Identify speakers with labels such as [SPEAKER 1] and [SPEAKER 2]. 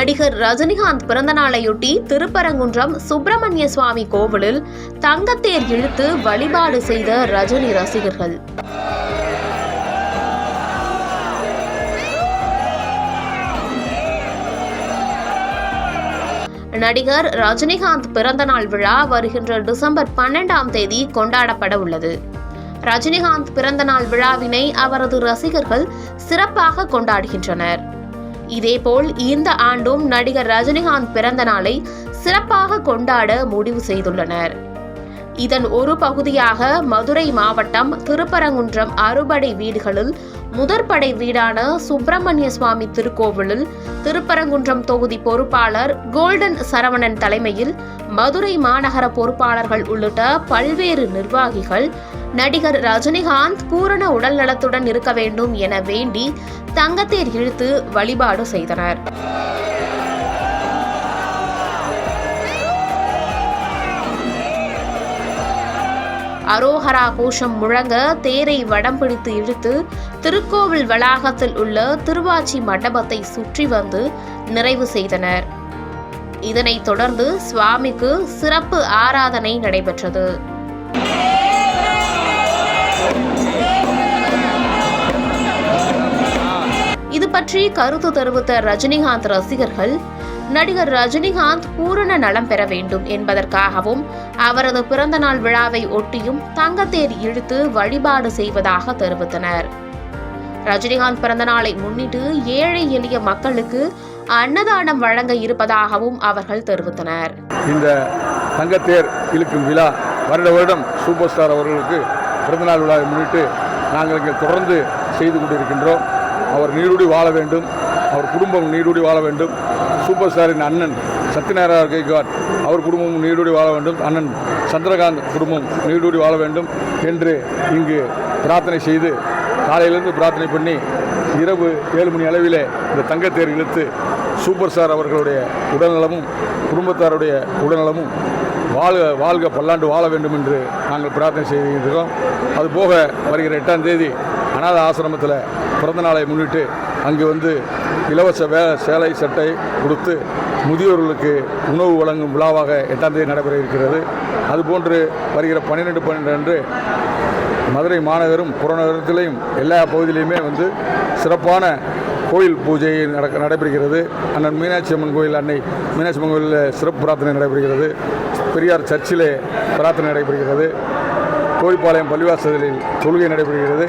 [SPEAKER 1] நடிகர் ரஜினிகாந்த் பிறந்த நாளையொட்டி திருப்பரங்குன்றம் சுப்பிரமணிய சுவாமி கோவிலில் தங்கத்தேர் இழுத்து வழிபாடு செய்த ரஜினி ரசிகர்கள். நடிகர் ரஜினிகாந்த் பிறந்த நாள் விழா வருகின்ற டிசம்பர் 12ஆம் தேதி கொண்டாடப்பட உள்ளது. ரஜினிகாந்த் பிறந்த நாள் விழாவினை அவரது ரசிகர்கள் சிறப்பாக கொண்டாடுகின்றனர். இதேபோல் இந்த ஆண்டும் நடிகர் ரஜினிகாந்த் பிறந்த நாளை சிறப்பாக கொண்டாட முடிவு செய்துள்ளனர். இதன் ஒரு பகுதியாக மதுரை மாவட்டம் திருப்பரங்குன்றம் அறுபடை வீடுகளில் முதற்படை வீடான சுப்பிரமணிய சுவாமி திருக்கோவிலில் திருப்பரங்குன்றம் தொகுதி பொறுப்பாளர் கோல்டன் சரவணன் தலைமையில் மதுரை மாநகர பொறுப்பாளர்கள் உள்ளிட்ட பல்வேறு நிர்வாகிகள் நடிகர் ரஜினிகாந்த் பூரண உடல் நலத்துடன் இருக்க வேண்டும் என வேண்டி தங்கத்தேர் இழுத்து வழிபாடு செய்தனர். அரோஹரா கோஷம் முழங்க தேரை வடம் பிடித்து இழுத்து திருக்கோவில் வளாகத்தில் உள்ள திருவாச்சி மண்டபத்தை சுற்றி வந்து நிறைவு செய்தனர். இதனைத் தொடர்ந்து சுவாமிக்கு சிறப்பு ஆராதனை நடைபெற்றது. இது பற்றி கருத்து தெரிவித்த ரஜினிகாந்த் ரசிகர்கள், நடிகர் ரஜினிகாந்த் பூரண நலம் பெற வேண்டும் என்பதற்காகவும் அவரது பிறந்த நாள் விழாவை ஒட்டியும் தங்கத்தேர் இழுத்து வழிபாடு செய்வதாக தெரிவித்தனர். ரஜினிகாந்த் பிறந்த நாளை முன்னிட்டு ஏழை எளிய மக்களுக்கு அன்னதானம் வழங்க இருப்பதாகவும் அவர்கள் தெரிவித்தனர்.
[SPEAKER 2] இந்த தங்கத்தேர் இழுக்கும் விழா வருடம் சூப்பர் ஸ்டார் அவர்களுக்கு பிறந்தநாள் விழாவை முன்னிட்டு நாங்கள் இங்கே தொடர்ந்து செய்து கொண்டிருக்கின்றோம். அவர் நீடூடி வாழ வேண்டும், அவர் குடும்பம் நீடூடி வாழ வேண்டும். சூப்பர் ஸ்டாரின் அண்ணன் சத்யநாராயண கைக்வாட் அவர் குடும்பமும் நீடூடி வாழ வேண்டும், அண்ணன் சந்திரகாந்த் குடும்பம் நீடூடி வாழ வேண்டும் என்று இங்கு பிரார்த்தனை செய்து காலையிலிருந்து பிரார்த்தனை பண்ணி இரவு 7 மணி அளவிலே இந்த தங்கத்தேர் இழுத்து சூப்பர் ஸ்டார் அவர்களுடைய உடல்நலமும் குடும்பத்தாருடைய உடல்நலமும் வாழ்க பல்லாண்டு வாழ வேண்டும் என்று நாங்கள் பிரார்த்தனை செய்திருக்கிறோம். அதுபோக வருகிற 8ஆம் தேதி அநாத ஆசிரமத்தில் பிறந்த நாளை முன்னிட்டு அங்கு வந்து இலவச சேலை சட்டை கொடுத்து முதியோர்களுக்கு உணவு வழங்கும் விழாவாக 8ஆம் தேதி நடைபெற இருக்கிறது. அதுபோன்று வருகிற 12/12 அன்று மதுரை மாநகரும் புறநகரத்திலையும் எல்லா பகுதியிலையுமே வந்து சிறப்பான கோயில் பூஜை நடைபெறுகிறது. அண்ணன் மீனாட்சி அம்மன் கோயில், அன்னை மீனாட்சி அம்மன் கோயிலில் சிறப்பு பிரார்த்தனை நடைபெறுகிறது. பெரியார் சர்ச்சிலே பிரார்த்தனை நடைபெறுகிறது. கோரிப்பாளையம் பள்ளிவாசலில் தொழுகை நடைபெறுகிறது.